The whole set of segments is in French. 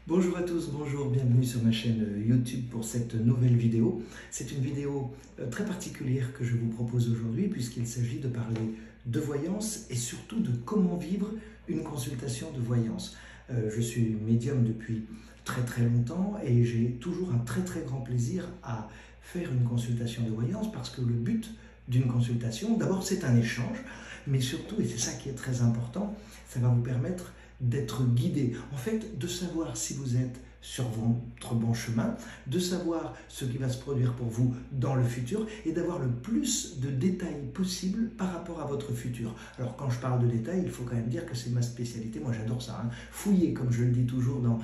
Bonjour à tous, bonjour, bienvenue sur ma chaîne YouTube pour cette nouvelle vidéo. C'est une vidéo très particulière que je vous propose aujourd'hui puisqu'il s'agit de parler de voyance et surtout de comment vivre une consultation de voyance. Je suis médium depuis très longtemps et j'ai toujours un très grand plaisir à faire une consultation de voyance parce que le but d'une consultation, d'abord c'est un échange, mais surtout, et c'est ça qui est très important, ça va vous permettre d'être guidé, en fait, de savoir si vous êtes sur votre bon chemin, de savoir ce qui va se produire pour vous dans le futur et d'avoir le plus de détails possible par rapport à votre futur. Alors quand je parle de détails, il faut quand même dire que c'est ma spécialité, moi j'adore ça, hein. Fouiller, comme je le dis toujours, dans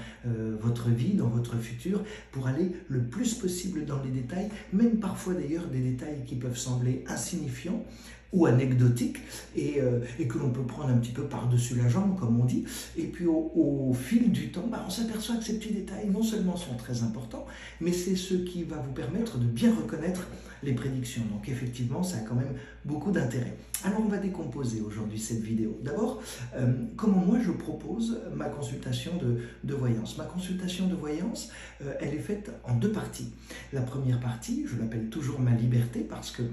votre vie, dans votre futur, pour aller le plus possible dans les détails, même parfois d'ailleurs des détails qui peuvent sembler insignifiants, ou anecdotique et que l'on peut prendre un petit peu par-dessus la jambe, comme on dit. Et puis au fil du temps, on s'aperçoit que ces petits détails non seulement sont très importants, mais c'est ce qui va vous permettre de bien reconnaître les prédictions. Donc effectivement, ça a quand même beaucoup d'intérêt. Alors on va décomposer aujourd'hui cette vidéo. D'abord, comment moi je propose ma consultation de voyance. Ma consultation de voyance, elle est faite en deux parties. La première partie, je l'appelle toujours ma liberté parce que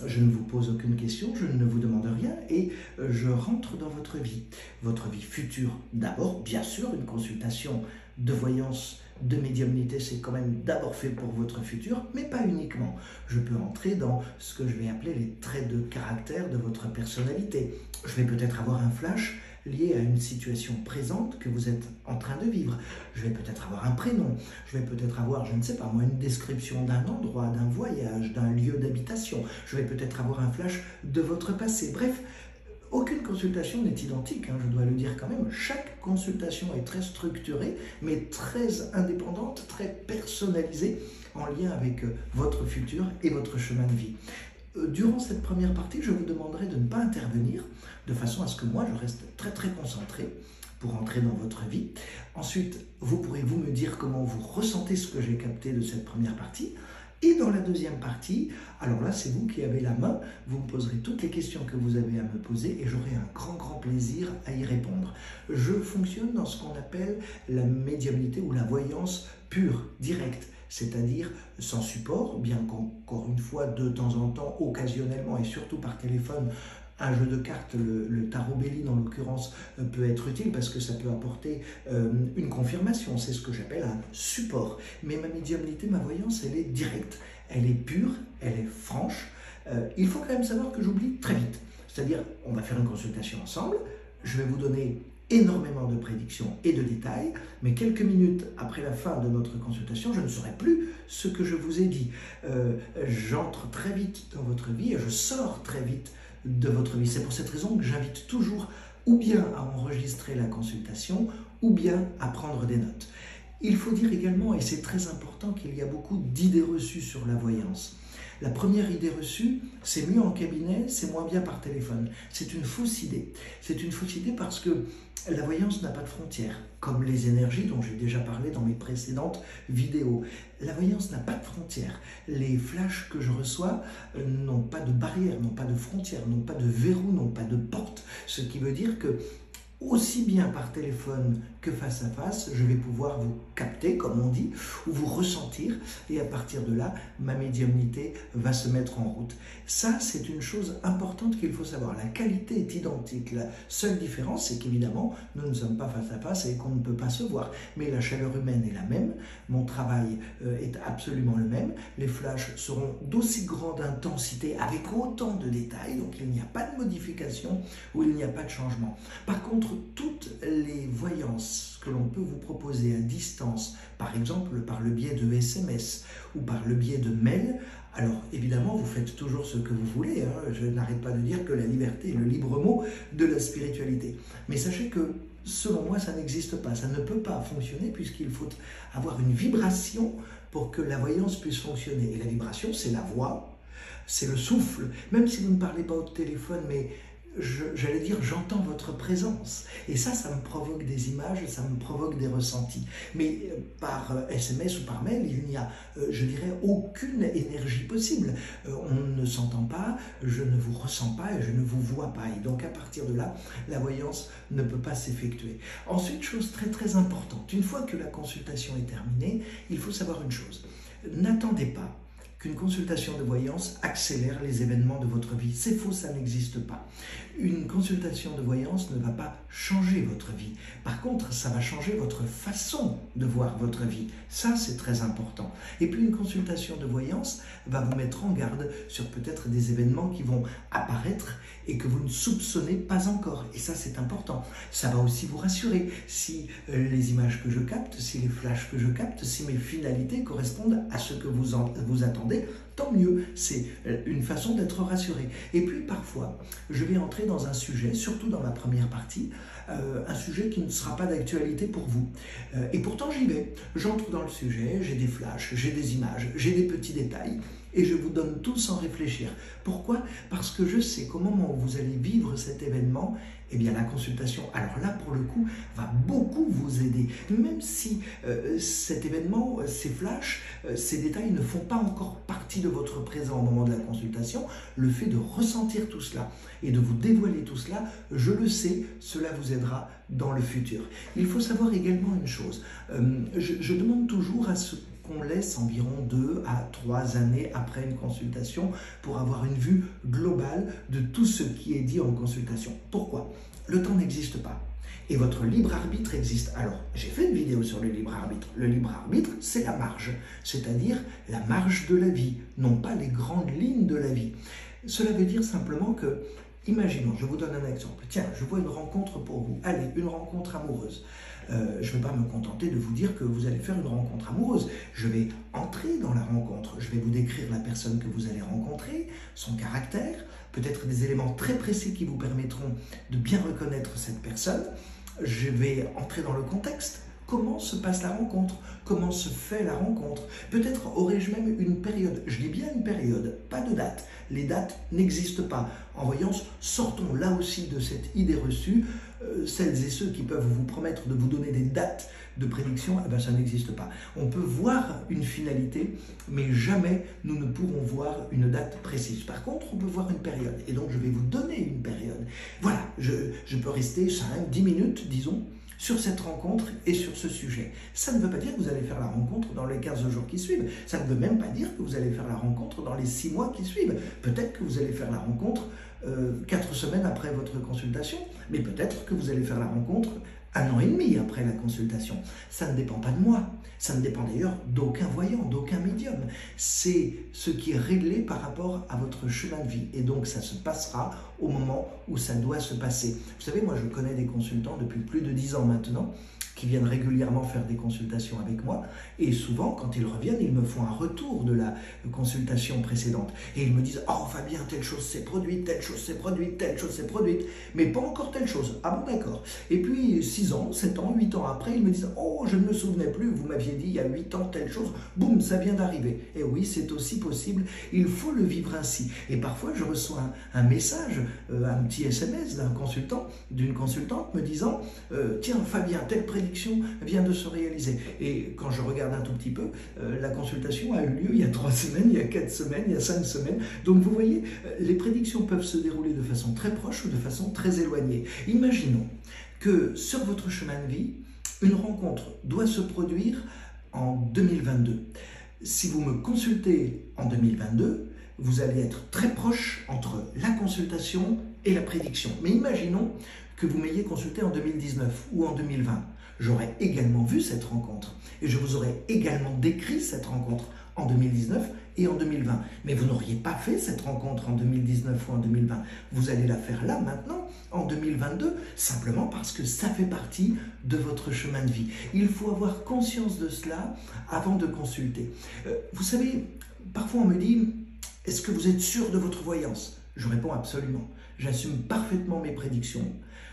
je ne vous pose aucune question, je ne vous demande rien et je rentre dans votre vie future. D'abord, bien sûr, une consultation de voyance, de médiumnité, c'est quand même d'abord fait pour votre futur, mais pas uniquement. Je peux entrer dans ce que je vais appeler les traits de caractère de votre personnalité. Je vais peut-être avoir un flash lié à une situation présente que vous êtes en train de vivre. Je vais peut-être avoir un prénom, je vais peut-être avoir, je ne sais pas moi, une description d'un endroit, d'un voyage, d'un lieu d'habitation. Je vais peut-être avoir un flash de votre passé. Bref, aucune consultation n'est identique, hein, je dois le dire quand même. Chaque consultation est très structurée, mais très indépendante, très personnalisée, en lien avec votre futur et votre chemin de vie. Durant cette première partie, je vous demanderai de ne pas intervenir, de façon à ce que moi, je reste très concentré pour entrer dans votre vie. Ensuite, vous pourrez me dire comment vous ressentez ce que j'ai capté de cette première partie. Et dans la deuxième partie, alors là, c'est vous qui avez la main, vous me poserez toutes les questions que vous avez à me poser et j'aurai un grand plaisir à y répondre. Je fonctionne dans ce qu'on appelle la médiumnité ou la voyance pure, directe, c'est-à-dire sans support, bien qu'encore une fois, de temps en temps, occasionnellement et surtout par téléphone, un jeu de cartes, le tarot Béline en l'occurrence, peut être utile parce que ça peut apporter une confirmation. C'est ce que j'appelle un support. Mais ma médiumnité, ma voyance, elle est directe, elle est pure, elle est franche. Il faut quand même savoir que j'oublie très vite. C'est-à-dire, on va faire une consultation ensemble, je vais vous donner énormément de prédictions et de détails, mais quelques minutes après la fin de notre consultation, je ne saurai plus ce que je vous ai dit. J'entre très vite dans votre vie et je sors très vite de votre vie. C'est pour cette raison que j'invite toujours ou bien à enregistrer la consultation ou bien à prendre des notes. Il faut dire également, et c'est très important, qu'il y a beaucoup d'idées reçues sur la voyance. La première idée reçue, c'est mieux en cabinet, c'est moins bien par téléphone. C'est une fausse idée. C'est une fausse idée parce que la voyance n'a pas de frontières, comme les énergies dont j'ai déjà parlé dans mes précédentes vidéos. La voyance n'a pas de frontières. Les flashs que je reçois n'ont pas de barrières, n'ont pas de frontières, n'ont pas de verrou, n'ont pas de porte. Ce qui veut dire que aussi bien par téléphone que face à face, je vais pouvoir vous capter, comme on dit, ou vous ressentir, et à partir de là, ma médiumnité va se mettre en route. Ça, c'est une chose importante qu'il faut savoir. La qualité est identique. La seule différence, c'est qu'évidemment, nous ne sommes pas face à face et qu'on ne peut pas se voir. Mais la chaleur humaine est la même, mon travail est absolument le même, les flashs seront d'aussi grande intensité, avec autant de détails, donc il n'y a pas de modification ou il n'y a pas de changement. Par contre, toutes les voyances que l'on peut vous proposer à distance, par exemple par le biais de SMS ou par le biais de mail, alors évidemment vous faites toujours ce que vous voulez, hein. Je n'arrête pas de dire que la liberté est le libre mot de la spiritualité. Mais sachez que selon moi ça n'existe pas, ça ne peut pas fonctionner puisqu'il faut avoir une vibration pour que la voyance puisse fonctionner. Et la vibration, c'est la voix, c'est le souffle, même si vous ne parlez pas au téléphone, mais j'allais dire, j'entends votre présence. Et ça me provoque des images, ça me provoque des ressentis. Mais par SMS ou par mail, il n'y a, je dirais, aucune énergie possible. On ne s'entend pas, je ne vous ressens pas et je ne vous vois pas. Et donc à partir de là, la voyance ne peut pas s'effectuer. Ensuite, chose très très importante, une fois que la consultation est terminée, il faut savoir une chose. N'attendez pas qu'une consultation de voyance accélère les événements de votre vie. C'est faux, ça n'existe pas. Une consultation de voyance ne va pas changer votre vie. Par contre, ça va changer votre façon de voir votre vie. Ça, c'est très important. Et puis, une consultation de voyance va vous mettre en garde sur peut-être des événements qui vont apparaître et que vous ne soupçonnez pas encore. Et ça, c'est important. Ça va aussi vous rassurer si les images que je capte, si les flashs que je capte, si mes finalités correspondent à ce que vous attendez, tant mieux. C'est une façon d'être rassuré. Et puis, parfois, je vais entrer dans un sujet, surtout dans la première partie, un sujet qui ne sera pas d'actualité pour vous. Et pourtant, j'y vais. J'entre dans le sujet, j'ai des flashs, j'ai des images, j'ai des petits détails. Et je vous donne tout sans réfléchir. Pourquoi? Parce que je sais qu'au moment où vous allez vivre cet événement, eh bien la consultation, alors là pour le coup, va beaucoup vous aider. Même si cet événement, ces flashs, ces détails ne font pas encore partie de votre présent au moment de la consultation, le fait de ressentir tout cela et de vous dévoiler tout cela, je le sais, cela vous aidera dans le futur. Il faut savoir également une chose, je demande toujours à ce qu'on laisse environ 2 à 3 années après une consultation pour avoir une vue globale de tout ce qui est dit en consultation. Pourquoi? Le temps n'existe pas. Et votre libre arbitre existe. Alors, j'ai fait une vidéo sur le libre arbitre. Le libre arbitre, c'est la marge, c'est-à-dire la marge de la vie, non pas les grandes lignes de la vie. Cela veut dire simplement que, imaginons, je vous donne un exemple. Tiens, je vois une rencontre pour vous. Allez, une rencontre amoureuse. Je ne vais pas me contenter de vous dire que vous allez faire une rencontre amoureuse. Je vais entrer dans la rencontre. Je vais vous décrire la personne que vous allez rencontrer, son caractère, peut-être des éléments très précis qui vous permettront de bien reconnaître cette personne. Je vais entrer dans le contexte. Comment se passe la rencontre? Comment se fait la rencontre? Peut-être aurais-je même une période. Je dis bien une période, pas de date. Les dates n'existent pas. En voyance, sortons là aussi de cette idée reçue. Celles et ceux qui peuvent vous promettre de vous donner des dates de prédiction, eh bien, ça n'existe pas. On peut voir une finalité, mais jamais nous ne pourrons voir une date précise. Par contre, on peut voir une période. Et donc, je vais vous donner une période. Voilà, je peux rester 5, 10 minutes, disons, sur cette rencontre et sur ce sujet. Ça ne veut pas dire que vous allez faire la rencontre dans les 15 jours qui suivent. Ça ne veut même pas dire que vous allez faire la rencontre dans les 6 mois qui suivent. Peut-être que vous allez faire la rencontre 4 semaines après votre consultation, mais peut-être que vous allez faire la rencontre 1 an et demi après la consultation. Ça ne dépend pas de moi. Ça ne dépend d'ailleurs d'aucun voyant, d'aucun médium. C'est ce qui est réglé par rapport à votre chemin de vie. Et donc, ça se passera au moment où ça doit se passer. Vous savez, moi, je connais des consultants depuis plus de 10 ans maintenant qui viennent régulièrement faire des consultations avec moi. Et souvent, quand ils reviennent, ils me font un retour de la consultation précédente. Et ils me disent « Oh Fabien, telle chose s'est produite, telle chose s'est produite, telle chose s'est produite, mais pas encore telle chose. » Ah bon, d'accord. Et puis, 6 ans, 7 ans, 8 ans après, ils me disent « Oh, je ne me souvenais plus, vous m'aviez dit il y a 8 ans telle chose. Boum, ça vient d'arriver. » Et oui, c'est aussi possible. Il faut le vivre ainsi. Et parfois, je reçois un message, un petit SMS d'un consultant, d'une consultante me disant « Tiens, Fabien, telle prédiction vient de se réaliser. » Et quand je regarde un tout petit peu, la consultation a eu lieu il y a 3 semaines, il y a 4 semaines, il y a 5 semaines. Donc vous voyez, les prédictions peuvent se dérouler de façon très proche ou de façon très éloignée. Imaginons que sur votre chemin de vie, une rencontre doit se produire en 2022. Si vous me consultez en 2022, vous allez être très proche entre la consultation et la prédiction. Mais imaginons que vous m'ayez consulté en 2019 ou en 2020. J'aurais également vu cette rencontre et je vous aurais également décrit cette rencontre en 2019 et en 2020. Mais vous n'auriez pas fait cette rencontre en 2019 ou en 2020. Vous allez la faire là, maintenant, en 2022, simplement parce que ça fait partie de votre chemin de vie. Il faut avoir conscience de cela avant de consulter. Vous savez, parfois on me dit « Est-ce que vous êtes sûr de votre voyance ?» Je réponds absolument. J'assume parfaitement mes prédictions.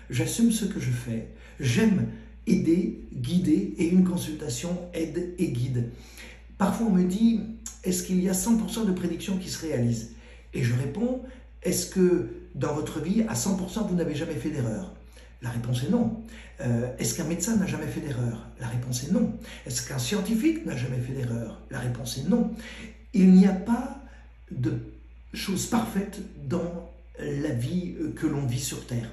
J'assume ce que je fais. J'aime aider, guider, et une consultation aide et guide. Parfois on me dit, est-ce qu'il y a 100% de prédictions qui se réalisent? Et je réponds, est-ce que dans votre vie, à 100%, vous n'avez jamais fait d'erreur? La réponse est non. Est-ce qu'un médecin n'a jamais fait d'erreur? La réponse est non. Est-ce qu'un scientifique n'a jamais fait d'erreur? La réponse est non. Il n'y a pas de choses parfaites dans la vie que l'on vit sur Terre.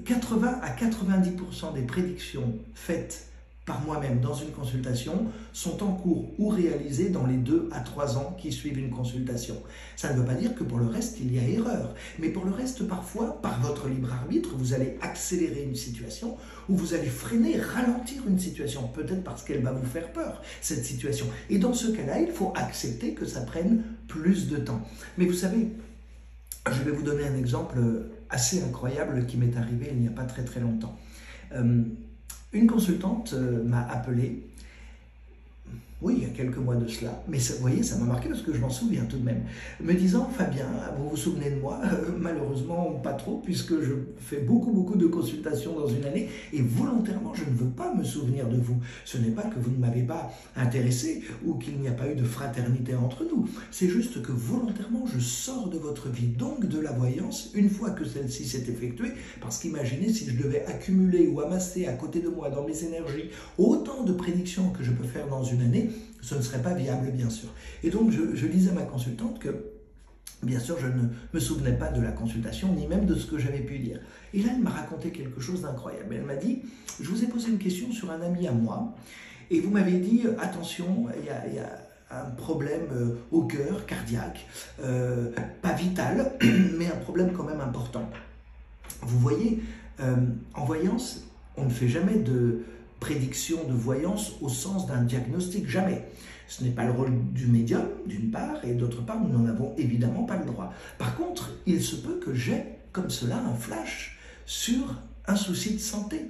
80 à 90% des prédictions faites par moi-même dans une consultation sont en cours ou réalisées dans les 2 à 3 ans qui suivent une consultation. Ça ne veut pas dire que pour le reste, il y a erreur. Mais pour le reste, parfois, par votre libre arbitre, vous allez accélérer une situation ou vous allez freiner, ralentir une situation. Peut-être parce qu'elle va vous faire peur, cette situation. Et dans ce cas-là, il faut accepter que ça prenne plus de temps. Mais vous savez, je vais vous donner un exemple assez incroyable qui m'est arrivé il n'y a pas très très longtemps. Une consultante m'a appelé, oui, il y a quelques mois de cela, mais ça, vous voyez, ça m'a marqué parce que je m'en souviens tout de même, me disant, Fabien, vous vous souvenez de moi? Malheureusement, pas trop, puisque je fais beaucoup de consultations dans une année, et volontairement, je ne veux pas me souvenir de vous. Ce n'est pas que vous ne m'avez pas intéressé, ou qu'il n'y a pas eu de fraternité entre nous, c'est juste que volontairement, je sors de votre vie, donc de la voyance, une fois que celle-ci s'est effectuée, parce qu'imaginez si je devais accumuler ou amasser à côté de moi, dans mes énergies, autant de prédictions que je peux faire dans une année, ce ne serait pas viable, bien sûr. Et donc, je disais à ma consultante que, bien sûr, je ne me souvenais pas de la consultation, ni même de ce que j'avais pu dire. Et là, elle m'a raconté quelque chose d'incroyable. Elle m'a dit, je vous ai posé une question sur un ami à moi, et vous m'avez dit, attention, il y a un problème au cœur, cardiaque, pas vital, mais un problème quand même important. Vous voyez, en voyance, on ne fait jamais de prédiction de voyance au sens d'un diagnostic, jamais. Ce n'est pas le rôle du médium, d'une part, et d'autre part, nous n'en avons évidemment pas le droit. Par contre, il se peut que j'ai, comme cela, un flash sur un souci de santé.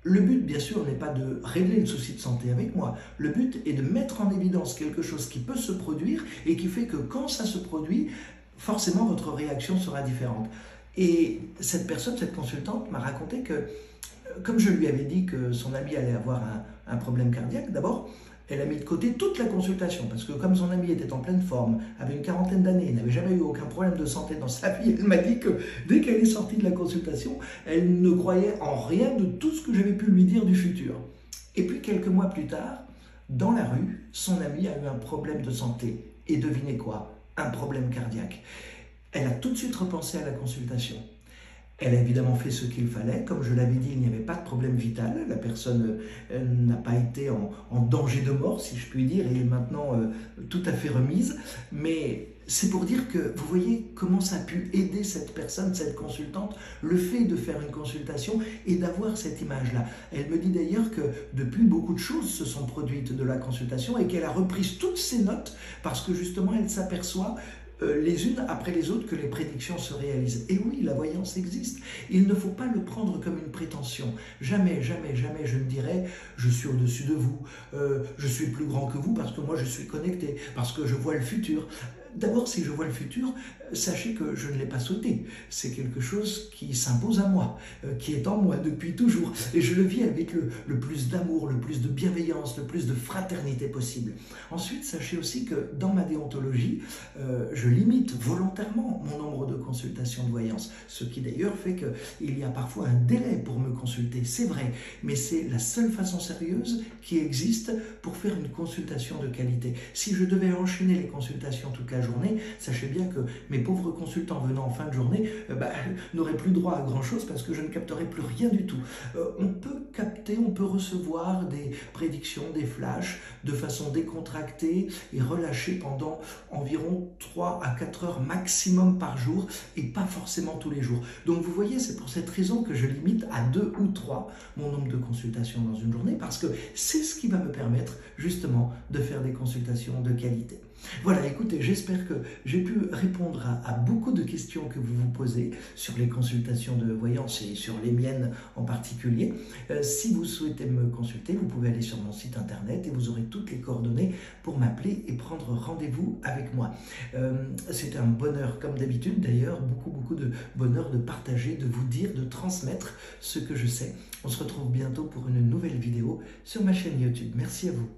Le but, bien sûr, n'est pas de régler le souci de santé avec moi. Le but est de mettre en évidence quelque chose qui peut se produire et qui fait que quand ça se produit, forcément, votre réaction sera différente. Et cette personne, cette consultante, m'a raconté que, comme je lui avais dit que son ami allait avoir un problème cardiaque, d'abord, elle a mis de côté toute la consultation, parce que comme son ami était en pleine forme, avait une quarantaine d'années, n'avait jamais eu aucun problème de santé dans sa vie, elle m'a dit que dès qu'elle est sortie de la consultation, elle ne croyait en rien de tout ce que j'avais pu lui dire du futur. Et puis quelques mois plus tard, dans la rue, son ami a eu un problème de santé. Et devinez quoi? Un problème cardiaque. Elle a tout de suite repensé à la consultation. Elle a évidemment fait ce qu'il fallait. Comme je l'avais dit, il n'y avait pas de problème vital. La personne n'a pas été en danger de mort, si je puis dire, et est maintenant tout à fait remise. Mais c'est pour dire que vous voyez comment ça a pu aider cette personne, cette consultante, le fait de faire une consultation et d'avoir cette image-là. Elle me dit d'ailleurs que depuis, beaucoup de choses se sont produites de la consultation et qu'elle a repris toutes ses notes parce que justement, elle s'aperçoit les unes après les autres que les prédictions se réalisent. Et oui, la voyance existe. Il ne faut pas le prendre comme une prétention. Jamais, jamais, jamais je ne dirais « je suis au-dessus de vous, je suis plus grand que vous parce que moi je suis connecté, parce que je vois le futur ». D'abord, si je vois le futur, sachez que je ne l'ai pas souhaité. C'est quelque chose qui s'impose à moi, qui est en moi depuis toujours. Et je le vis avec le plus d'amour, le plus de bienveillance, le plus de fraternité possible. Ensuite, sachez aussi que dans ma déontologie, je limite volontairement mon nombre de consultations de voyance. Ce qui d'ailleurs fait qu'il y a parfois un délai pour me consulter. C'est vrai, mais c'est la seule façon sérieuse qui existe pour faire une consultation de qualité. Si je devais enchaîner les consultations toute la journée, sachez bien que mes pauvres consultants venant en fin de journée n'auraient plus droit à grand chose parce que je ne capterai plus rien du tout. On peut capter, on peut recevoir des prédictions, des flashs de façon décontractée et relâchée pendant environ 3 à 4 heures maximum par jour et pas forcément tous les jours. Donc vous voyez, c'est pour cette raison que je limite à 2 ou 3 mon nombre de consultations dans une journée parce que c'est ce qui va me permettre justement de faire des consultations de qualité. Voilà, écoutez, j'espère que j'ai pu répondre à beaucoup de questions que vous vous posez sur les consultations de voyance et sur les miennes en particulier. Si vous souhaitez me consulter, vous pouvez aller sur mon site internet et vous aurez toutes les coordonnées pour m'appeler et prendre rendez-vous avec moi. C'est un bonheur, comme d'habitude d'ailleurs, beaucoup de bonheur de partager, de vous dire, de transmettre ce que je sais. On se retrouve bientôt pour une nouvelle vidéo sur ma chaîne YouTube. Merci à vous.